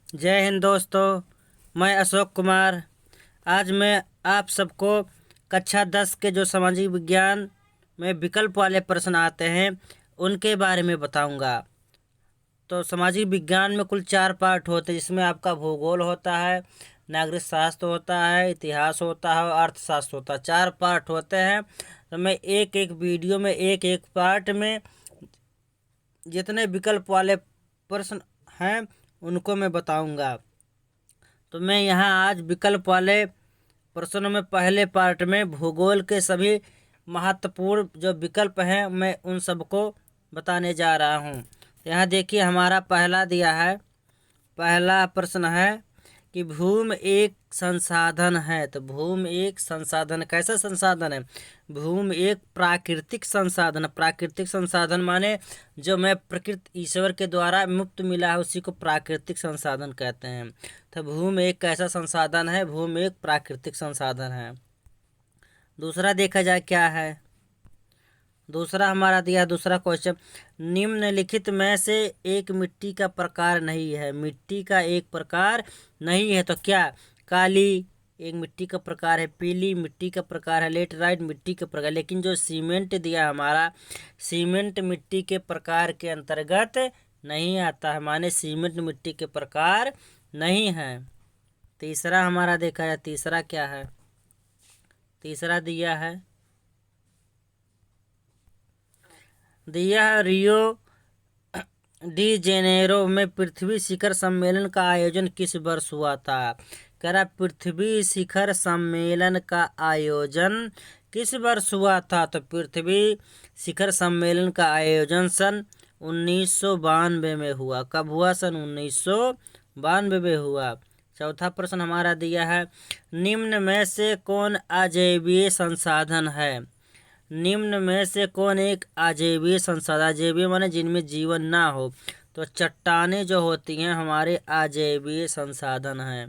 जय हिंद दोस्तों। मैं अशोक कुमार। आज मैं आप सबको कक्षा 10 के जो सामाजिक विज्ञान में विकल्प वाले प्रश्न आते हैं उनके बारे में बताऊंगा। तो सामाजिक विज्ञान में कुल 4 पार्ट होते हैं, जिसमें आपका भूगोल होता है, नागरिक शास्त्र होता है, इतिहास होता है और अर्थशास्त्र होता है। 4 पार्ट होते हैं। तो मैं एक एक वीडियो में एक एक पार्ट में जितने विकल्प वाले प्रश्न हैं उनको मैं बताऊंगा। तो मैं यहाँ आज विकल्प वाले प्रश्नों में पहले पार्ट में भूगोल के सभी महत्वपूर्ण जो विकल्प हैं मैं उन सबको बताने जा रहा हूँ। यहाँ देखिए, हमारा पहला दिया है। पहला प्रश्न है कि भूमि एक संसाधन है। तो भूमि एक संसाधन कैसा संसाधन है? भूमि एक प्राकृतिक संसाधन। प्राकृतिक संसाधन माने जो मैं प्रकृति ईश्वर के द्वारा मुफ्त मिला है उसी को प्राकृतिक संसाधन कहते हैं। तो भूमि एक कैसा संसाधन है? भूमि एक प्राकृतिक संसाधन है। दूसरा देखा जाए क्या है। दूसरा हमारा दिया दूसरा क्वेश्चन, निम्नलिखित में से एक मिट्टी का प्रकार नहीं है। मिट्टी का एक प्रकार नहीं है तो क्या? काली एक मिट्टी का प्रकार है, पीली मिट्टी का प्रकार है, लेटराइट मिट्टी का प्रकार। लेकिन जो सीमेंट दिया हमारा, सीमेंट मिट्टी के प्रकार के अंतर्गत नहीं आता है, माने सीमेंट मिट्टी के प्रकार नहीं है। तीसरा हमारा देखा जाए, तीसरा क्या है? तीसरा दिया है रियो डी जेनेरो में पृथ्वी शिखर सम्मेलन का आयोजन किस वर्ष हुआ था? कह रहा पृथ्वी शिखर सम्मेलन का आयोजन किस वर्ष हुआ था? तो पृथ्वी शिखर सम्मेलन का आयोजन सन 1992 में हुआ। कब हुआ? सन 1992 में हुआ। चौथा प्रश्न हमारा दिया है, निम्न में से कौन अजैविय संसाधन है? निम्न में से कौन एक अजैविय संसाधन? अजैविय माने जिनमें जीवन ना हो। तो चट्टानें जो होती हैं हमारे अजैविय संसाधन हैं।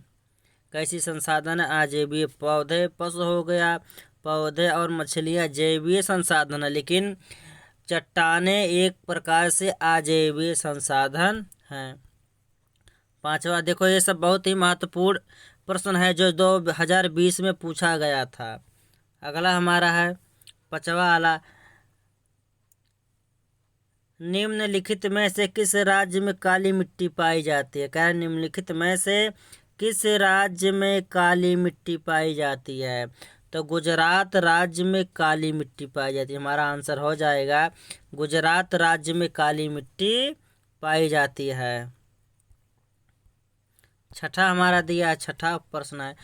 कैसी संसाधन है? अजैविय। पौधे, पशु हो गया, पौधे और मछलियाँ जैवीय संसाधन है, लेकिन चट्टानें एक प्रकार से अजैविय संसाधन हैं। पांचवा देखो, ये सब बहुत ही महत्वपूर्ण प्रश्न है जो 2020 में पूछा गया था। अगला हमारा है पांचवा वाला, निम्नलिखित में से किस राज्य में काली मिट्टी पाई जाती है? क्या निम्नलिखित में से किस राज्य में काली मिट्टी पाई जाती है? तो गुजरात राज्य में काली मिट्टी पाई जाती है। हमारा आंसर हो जाएगा गुजरात राज्य में काली मिट्टी पाई जाती है। छठा हमारा दिया, छठा प्रश्न है,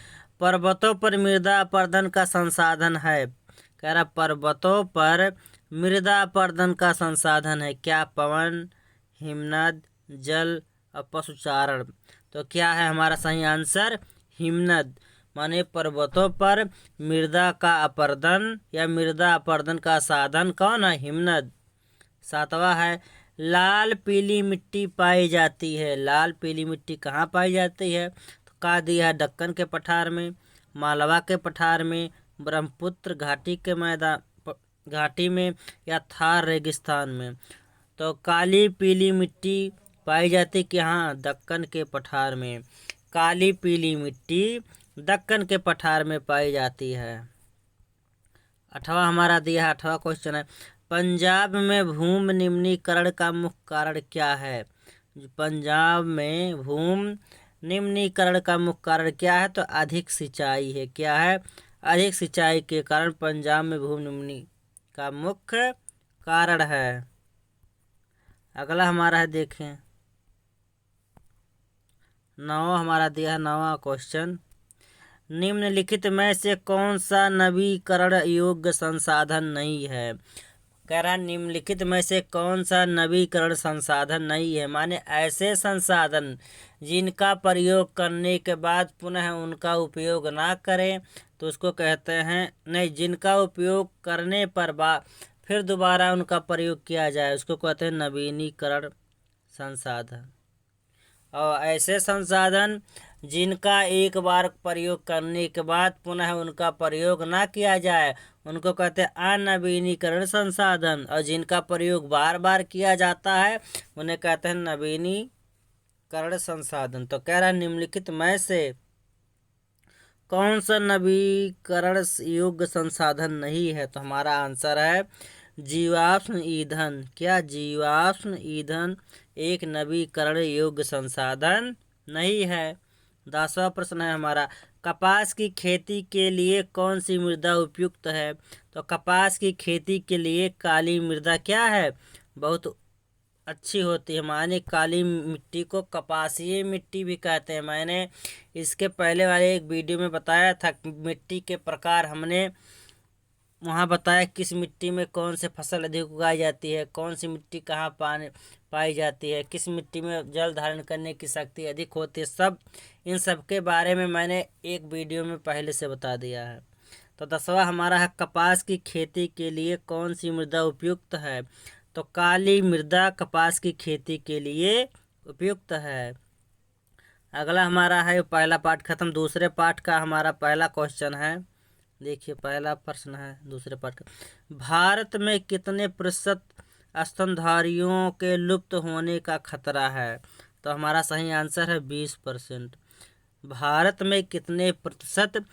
पर्वतों पर मृदा अपरदन का संसाधन है। कह रहा पर्वतों पर मृदा अपरदन का संसाधन है क्या? पवन, हिमनद, जल और पशुचारण। तो क्या है हमारा सही आंसर? हिमनद। माने पर्वतों पर मृदा का अपरदन या मृदा अपरदन का साधन कौन है? हिमनद। सातवां है, लाल पीली मिट्टी पाई जाती है। लाल पीली मिट्टी कहाँ पाई जाती है? तो का दिया है दक्कन के पठार में, मालवा के पठार में, ब्रह्मपुत्र घाटी के मैदान घाटी में या थार रेगिस्तान में। तो काली पीली मिट्टी पाई जाती कि हाँ, दक्कन के पठार में। काली पीली मिट्टी दक्कन के पठार में पाई जाती है। आठवां हमारा दिया है, आठवां क्वेश्चन है, पंजाब में भूमि निम्नीकरण का मुख्य कारण क्या है? पंजाब में भूमि निम्नीकरण का मुख्य कारण क्या है? तो अधिक सिंचाई है। क्या है? अधिक सिंचाई के कारण पंजाब में भूमि निम्नी का मुख्य कारण है। अगला हमारा है, देखें नवा हमारा दिया है, नवा क्वेश्चन, निम्नलिखित में से कौन सा नवीकरण योग्य संसाधन नहीं है? कह रहा निम्नलिखित में से कौन सा नवीकरण संसाधन नहीं है, माने ऐसे संसाधन जिनका प्रयोग करने के बाद पुनः उनका उपयोग ना करें तो उसको कहते हैं, नहीं, जिनका उपयोग करने पर फिर दोबारा उनका प्रयोग किया जाए उसको कहते हैं नवीनीकरण संसाधन। और ऐसे संसाधन जिनका एक बार प्रयोग करने के बाद पुनः उनका प्रयोग ना किया जाए उनको कहते हैं अनवीनीकरण संसाधन, और जिनका प्रयोग बार बार किया जाता है उन्हें कहते हैं नवीनीकरण नवीकरण संसाधन। तो कह रहा है निम्नलिखित में से कौन सा नवीकरण योग्य संसाधन नहीं है? तो हमारा आंसर है जीवाश्म ईंधन। क्या जीवाश्म ईंधन एक नवीकरण योग्य संसाधन नहीं है? 10वां प्रश्न है हमारा, कपास की खेती के लिए कौन सी मृदा उपयुक्त है? तो कपास की खेती के लिए काली मृदा क्या है? बहुत अच्छी होती है। माने काली मिट्टी को कपासीय मिट्टी भी कहते हैं। मैंने इसके पहले वाले एक वीडियो में बताया था मिट्टी के प्रकार। हमने वहाँ बताया किस मिट्टी में कौन से फसल अधिक उगाई जाती है, कौन सी मिट्टी कहाँ पाई जाती है, किस मिट्टी में जल धारण करने की शक्ति अधिक होती है। इन सब के बारे में मैंने एक वीडियो में पहले से बता दिया है। तो 10वां हमारा है, कपास की खेती के लिए कौन सी मृदा उपयुक्त है? तो काली मृदा कपास की खेती के लिए उपयुक्त है। अगला हमारा है, पहला पार्ट खत्म। दूसरे पार्ट का हमारा पहला क्वेश्चन है, देखिए पहला प्रश्न है दूसरे पार्ट का, भारत में कितने प्रतिशत स्तनधारियों के लुप्त होने का खतरा है? तो हमारा सही आंसर है 20%। भारत में कितने प्रतिशत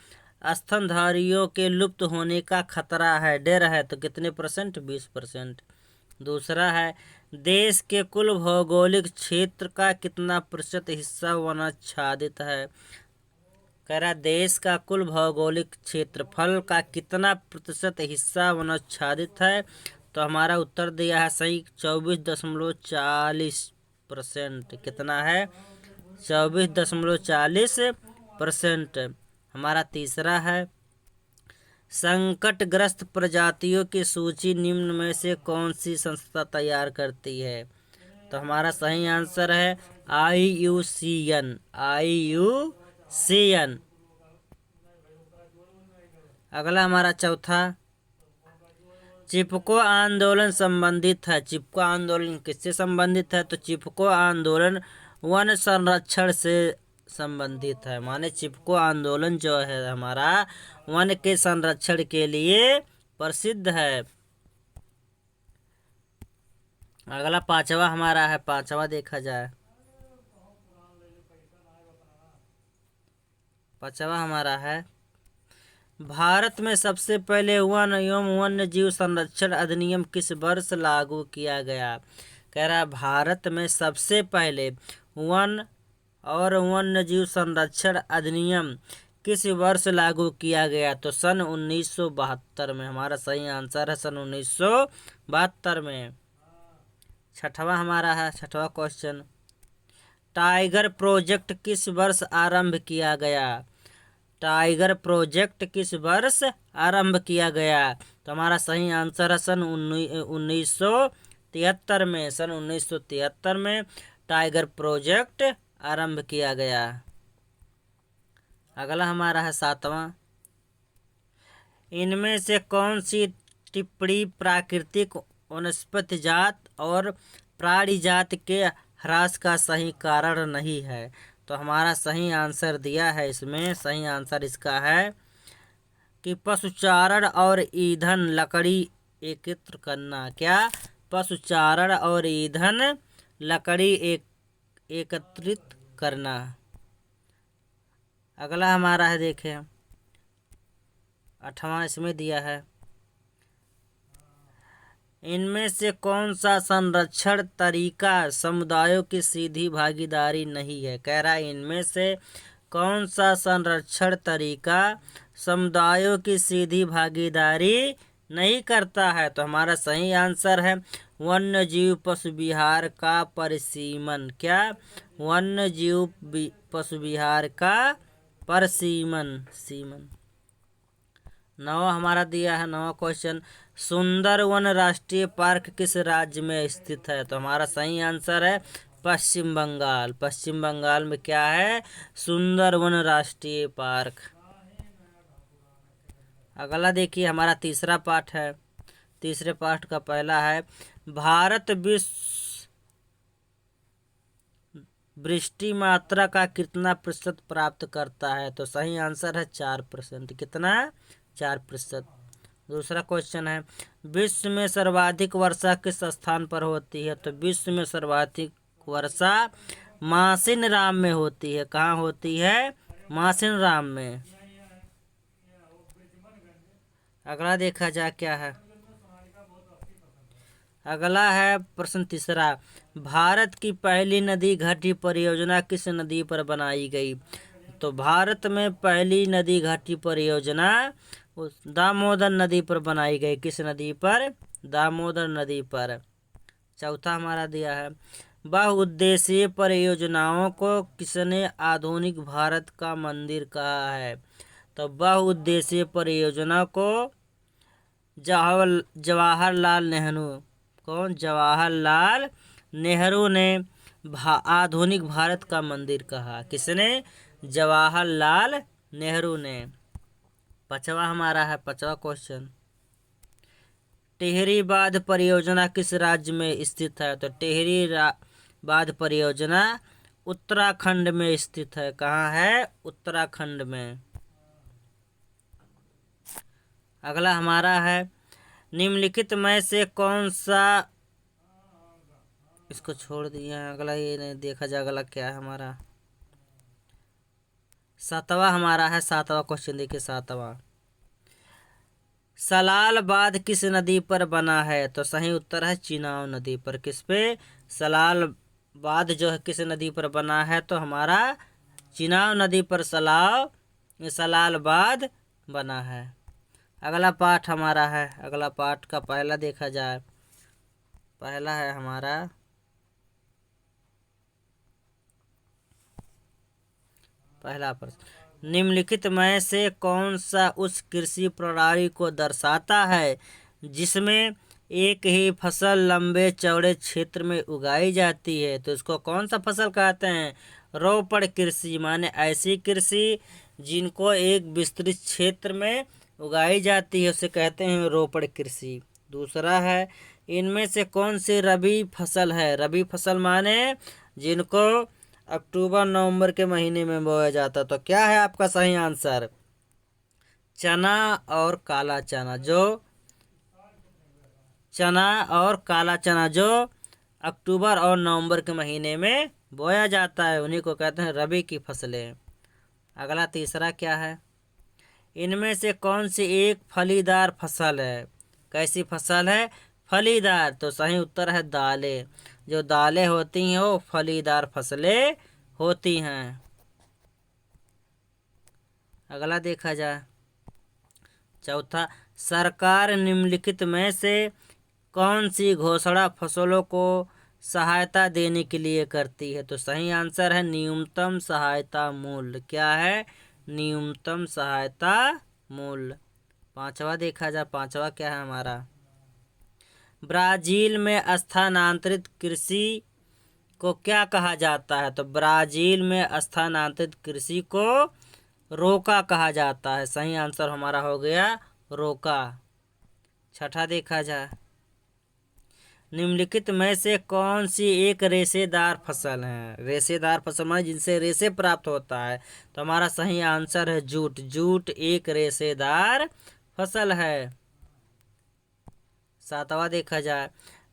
स्तनधारियों के लुप्त होने का खतरा है, डर है? तो कितने परसेंट? 20%। दूसरा है, देश के कुल भौगोलिक क्षेत्र का कितना प्रतिशत हिस्सा वनाच्छादित है? कह रहा देश का कुल भौगोलिक क्षेत्रफल का कितना प्रतिशत हिस्सा वनाच्छादित है? तो हमारा उत्तर दिया है सही 24.40%। कितना है? 24.40%। हमारा तीसरा है, संकटग्रस्त प्रजातियों की सूची निम्न में से कौन सी संस्था तैयार करती है? तो हमारा सही आंसर है IUCN। IUCN। अगला हमारा चौथा, चिपको आंदोलन संबंधित है। चिपको आंदोलन किससे संबंधित है? तो चिपको आंदोलन वन संरक्षण से संबंधित है। माने चिपको आंदोलन जो है हमारा वन के संरक्षण के लिए प्रसिद्ध है। अगला पांचवा हमारा है, पांचवा देखा जाए, पांचवा हमारा है, भारत में सबसे पहले वन एवं वन्य जीव संरक्षण अधिनियम किस वर्ष लागू किया गया? कह रहा भारत में सबसे पहले वन और वन्य जीव संरक्षण अधिनियम किस वर्ष लागू किया गया? तो सन 1972 में। हमारा सही आंसर है सन 1972 में। छठवां हमारा है, छठवां क्वेश्चन, टाइगर प्रोजेक्ट किस वर्ष आरंभ किया गया? टाइगर प्रोजेक्ट किस वर्ष आरंभ किया गया? तो हमारा सही आंसर है सन 1973 में। सन 1973 में टाइगर प्रोजेक्ट आरंभ किया गया। अगला हमारा है सातवां, इनमें से कौन सी टिप्पणी प्राकृतिक वनस्पति जात और प्राणी जात के ह्रास का सही कारण नहीं है? तो हमारा सही आंसर दिया है इसमें, सही आंसर इसका है कि पशुचारण और ईंधन लकड़ी एकत्र करना। क्या? पशुचारण और ईंधन लकड़ी एकत्रित करना। अगला हमारा है, देखें 8वां इसमें दिया है, इनमें से कौन सा संरक्षण तरीका समुदायों की सीधी भागीदारी नहीं है? कह रहा है इनमें से कौन सा संरक्षण तरीका समुदायों की सीधी भागीदारी नहीं करता है? तो हमारा सही आंसर है वन्य जीव पशु विहार का परिसीमन। क्या? वन्य जीव पशु विहार का परिसीमन। 9वां हमारा दिया है, 9वां क्वेश्चन, सुंदरवन राष्ट्रीय पार्क किस राज्य में स्थित है? तो हमारा सही आंसर है पश्चिम बंगाल। पश्चिम बंगाल में क्या है? सुंदरवन राष्ट्रीय पार्क। अगला देखिए हमारा तीसरा पाठ है। तीसरे पाठ का पहला है, भारत विश्व वृष्टि मात्रा का कितना प्रतिशत प्राप्त करता है? तो सही आंसर है 4%। कितना? 4%। दूसरा क्वेश्चन है, विश्व में सर्वाधिक वर्षा किस स्थान पर होती है? तो विश्व में सर्वाधिक वर्षा मासिनराम में होती है। कहाँ होती है? मासिनराम में। अगला देखा जाए क्या है। अगला है प्रश्न तीसरा, भारत की पहली नदी घाटी परियोजना किस नदी पर बनाई गई? तो भारत में पहली नदी घाटी परियोजना उस दामोदर नदी पर बनाई गई। किस नदी पर? दामोदर नदी पर। चौथा हमारा दिया है, बहुउद्देशीय परियोजनाओं को किसने आधुनिक भारत का मंदिर कहा है? तो बहुउद्देशीय परियोजना को जवाहरलाल नेहरू, कौन? जवाहरलाल नेहरू ने आधुनिक भारत का मंदिर कहा। किसने? जवाहरलाल नेहरू ने। पांचवा हमारा है, पांचवा क्वेश्चन, टिहरी बांध परियोजना किस राज्य में स्थित है? तो टिहरी बांध परियोजना उत्तराखंड में स्थित है। कहाँ है? उत्तराखंड में। अगला हमारा है, निम्नलिखित में से कौन सा, इसको छोड़ दिया है, अगला ये नहीं देखा जाए। अगला क्या है हमारा? सातवां हमारा है, सातवां क्वेश्चन देखिए, सातवां, सलाल बांध किस नदी पर बना है? तो सही उत्तर है चिनाब नदी पर। किस पे? सलाल बांध जो है किस नदी पर बना है? तो हमारा चिनाब नदी पर सलाल बांध बना है। अगला पाठ हमारा है, अगला पाठ का पहला देखा जाए। पहला है हमारा, पहला प्रश्न, निम्नलिखित में से कौन सा उस कृषि प्रणाली को दर्शाता है जिसमें एक ही फसल लंबे चौड़े क्षेत्र में उगाई जाती है? तो इसको कौन सा फसल कहते हैं? रोपड़ कृषि, माने ऐसी कृषि जिनको एक विस्तृत क्षेत्र में उगाई जाती है उसे कहते हैं रोपड़ कृषि। दूसरा है, इनमें से कौन सी रबी फसल है? रबी फसल माने जिनको अक्टूबर नवंबर के महीने में बोया जाता। तो क्या है आपका सही आंसर? चना और काला चना। चना और काला चना जो अक्टूबर और नवंबर के महीने में बोया जाता है उन्हीं को कहते हैं रबी की फसलें। अगला तीसरा क्या है, इनमें से कौन सी एक फलीदार फसल है? कैसी फसल है? फलीदार। तो सही उत्तर है दालें। जो दालें होती हैं वो फलीदार फसलें होती हैं। अगला देखा जाए, चौथा, सरकार निम्नलिखित में से कौन सी घोषणा फसलों को सहायता देने के लिए करती है? तो सही आंसर है न्यूनतम सहायता मूल्य। क्या है? न्यूनतम सहायता मूल्य। पांचवा देखा जाए, पांचवा क्या है हमारा, ब्राजील में स्थानांतरित कृषि को क्या कहा जाता है? तो ब्राजील में स्थानांतरित कृषि को रोका कहा जाता है। सही आंसर हमारा हो गया रोका। छठा देखा जाए, निम्नलिखित में से कौन सी एक रेशेदार फसल है? रेशेदार फसल में जिनसे रेशे प्राप्त होता है। तो हमारा सही आंसर है जूट। जूट एक रेशेदार फसल है। सातवां देखा जाए,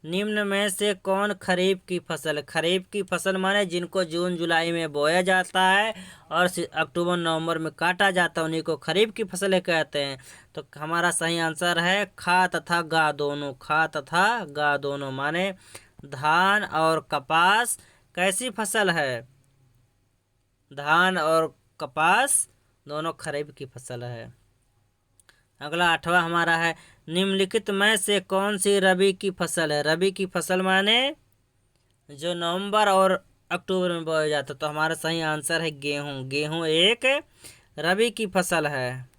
निम्न में से कौन खरीफ की फसल? खरीफ की फसल माने जिनको जून जुलाई में बोया जाता है और अक्टूबर नवंबर में काटा जाता है उन्हीं को खरीफ की फसलें कहते हैं। तो हमारा सही आंसर है खा तथा गा दोनों। खा तथा गा दोनों माने धान और कपास कैसी फसल है? धान और कपास दोनों खरीफ की फसल है। अगला आठवां हमारा है, निम्नलिखित में से कौन सी रबी की फसल है? रबी की फसल माने जो नवंबर और अक्टूबर में बोया जाता है। तो हमारा सही आंसर है गेहूं। गेहूं एक रबी की फसल है।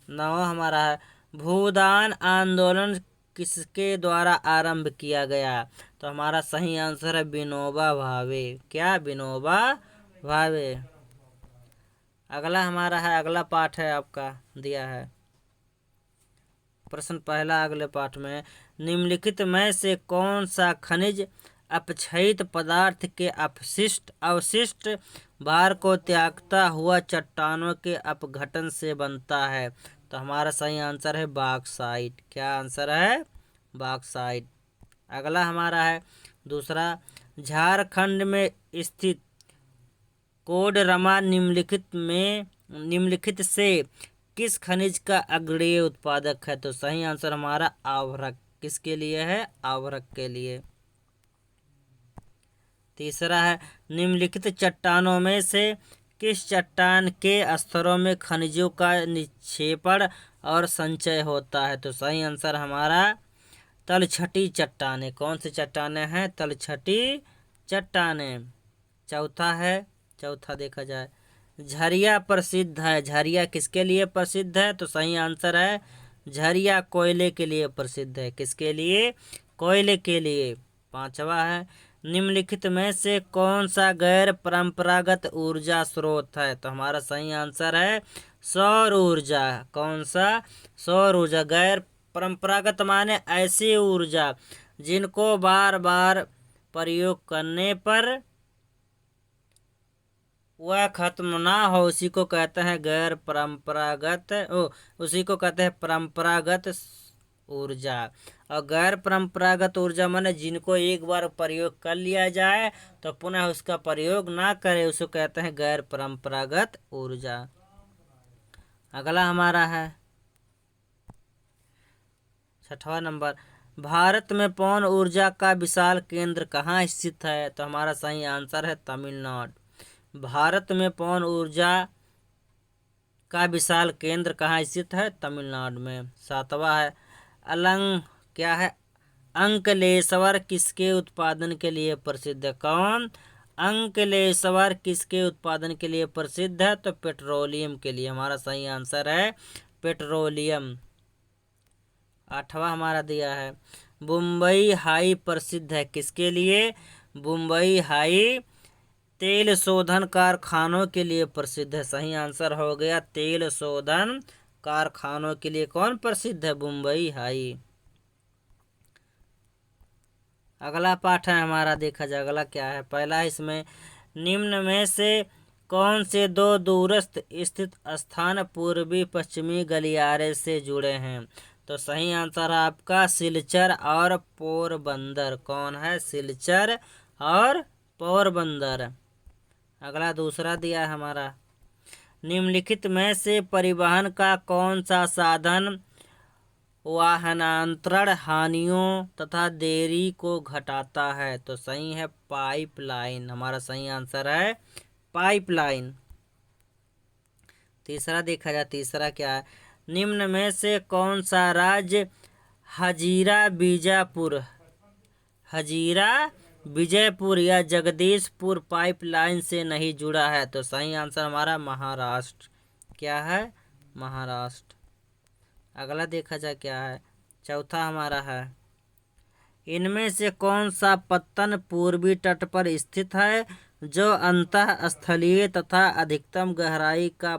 नौवां हमारा है, भूदान आंदोलन किसके द्वारा आरंभ किया गया? तो हमारा सही आंसर है विनोबा भावे। क्या? विनोबा भावे। अगला हमारा है, अगला पाठ है आपका दिया है प्रश्न पहला अगले पाठ में, निम्नलिखित में से कौन सा खनिज अपक्षयित पदार्थ के अवशिष्ट भार को त्यागता हुआ चट्टानों के अपघटन से बनता है? तो हमारा सही आंसर है बॉक्साइट। क्या आंसर है? बॉक्साइट। अगला हमारा है, दूसरा, झारखंड में स्थित कोडरमा निम्नलिखित से किस खनिज का अग्रणी उत्पादक है? तो सही आंसर हमारा आवरक। किसके लिए है? आवरक के लिए। तीसरा है, निम्नलिखित चट्टानों में से किस चट्टान के स्तरों में खनिजों का निक्षेपण और संचय होता है? तो सही आंसर हमारा तलछटी चट्टानें। कौन सी चट्टानें हैं? तलछटी चट्टानें। चौथा देखा जाए, झरिया प्रसिद्ध है। झरिया किसके लिए प्रसिद्ध है? तो सही आंसर है झरिया कोयले के लिए प्रसिद्ध है। किसके लिए? कोयले के लिए। पांचवा है, निम्नलिखित में से कौन सा गैर परंपरागत ऊर्जा स्रोत है? तो हमारा सही आंसर है सौर ऊर्जा। कौन सा? सौर ऊर्जा। गैर परंपरागत माने ऐसी ऊर्जा जिनको बार बार प्रयोग करने पर वह खत्म ना हो, उसी को कहते हैं गैर परंपरागत उसी को कहते हैं परंपरागत ऊर्जा। और गैर परंपरागत ऊर्जा माने जिनको एक बार प्रयोग कर लिया जाए तो पुनः उसका प्रयोग ना करे, उसको कहते हैं गैर परंपरागत ऊर्जा। अगला हमारा है 6वां नंबर, भारत में पवन ऊर्जा का विशाल केंद्र कहाँ स्थित है? तो हमारा सही आंसर है तमिलनाडु। भारत में पवन ऊर्जा का विशाल केंद्र कहाँ स्थित है? तमिलनाडु में। 7वां है, क्या है? अंकलेश्वर किसके उत्पादन के लिए प्रसिद्ध है? कौन? अंकलेश्वर किसके उत्पादन के लिए प्रसिद्ध है? तो पेट्रोलियम के लिए। हमारा सही आंसर है पेट्रोलियम। 8वां हमारा दिया है, मुंबई हाई प्रसिद्ध है किसके लिए? मुंबई हाई तेल शोधन कारखानों के लिए प्रसिद्ध है। सही आंसर हो गया तेल शोधन कारखानों के लिए कौन प्रसिद्ध है? मुंबई हाई। अगला पाठ है हमारा, देखा जाए अगला क्या है। पहला इसमें, निम्न में से कौन से दो दूरस्थ स्थित स्थान पूर्वी पश्चिमी गलियारे से जुड़े हैं? तो सही आंसर है आपका सिलचर और पोरबंदर। कौन है? सिलचर और पोरबंदर। अगला दूसरा दिया है हमारा, निम्नलिखित में से परिवहन का कौन सा साधन वाहनांतरण हानियों तथा देरी को घटाता है? तो सही है पाइपलाइन। हमारा सही आंसर है पाइपलाइन। तीसरा देखा जाए, तीसरा क्या है? निम्न में से कौन सा राज्य हजीरा विजयपुर या जगदीशपुर पाइपलाइन से नहीं जुड़ा है? तो सही आंसर हमारा महाराष्ट्र। क्या है? महाराष्ट्र। अगला देखा जाए क्या है। चौथा हमारा है, इनमें से कौन सा पत्तन पूर्वी तट पर स्थित है जो अंतः स्थलीय तथा अधिकतम गहराई का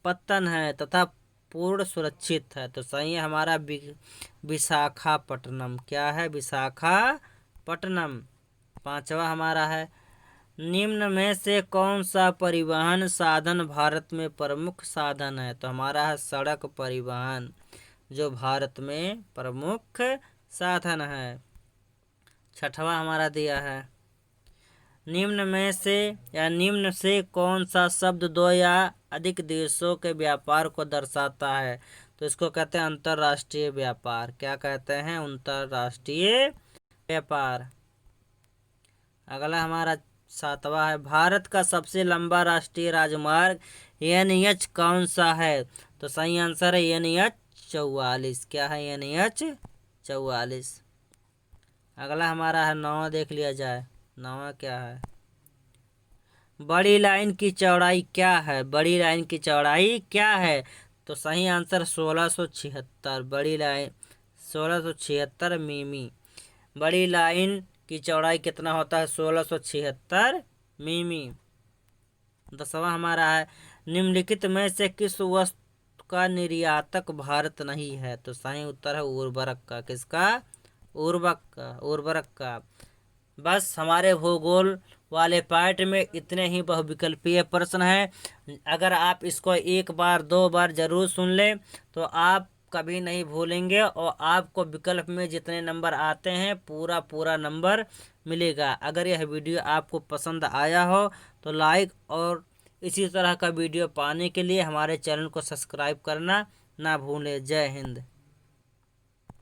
पत्तन है तथा पूर्ण सुरक्षित है? तो सही है हमारा विशाखापट्टनम। क्या है? विशाखापट्टनम। पांचवा हमारा है, निम्न में से कौन सा परिवहन साधन भारत में प्रमुख साधन है? तो हमारा है सड़क परिवहन, जो भारत में प्रमुख साधन है। 6वां हमारा दिया है, निम्न से कौन सा शब्द दो या अधिक देशों के व्यापार को दर्शाता है? तो इसको कहते हैं अंतर्राष्ट्रीय व्यापार। क्या कहते हैं? अंतर्राष्ट्रीय व्यापार। अगला हमारा 7वां है, भारत का सबसे लंबा राष्ट्रीय राजमार्ग NH कौन सा है? तो सही आंसर है NH 44। क्या है? NH 44। अगला हमारा है 9वां, देख लिया जाए 9वां क्या है। बड़ी लाइन की चौड़ाई क्या है? बड़ी लाइन की चौड़ाई क्या है? तो सही आंसर 1676। बड़ी लाइन 1676 मिमी। बड़ी लाइन की चौड़ाई कितना होता है? 1676 मिमी। 10वां हमारा है, निम्नलिखित में से किस वस्तु का निर्यातक भारत नहीं है? तो सही उत्तर है उर्वरक का। किसका? उर्वरक का। बस हमारे भूगोल वाले पार्ट में इतने ही बहुविकल्पीय प्रश्न हैं। अगर आप इसको एक बार 2 बार जरूर सुन लें तो आप कभी नहीं भूलेंगे और आपको विकल्प में जितने नंबर आते हैं पूरा नंबर मिलेगा। अगर यह वीडियो आपको पसंद आया हो तो लाइक और इसी तरह का वीडियो पाने के लिए हमारे चैनल को सब्सक्राइब करना ना भूलें। जय हिंद।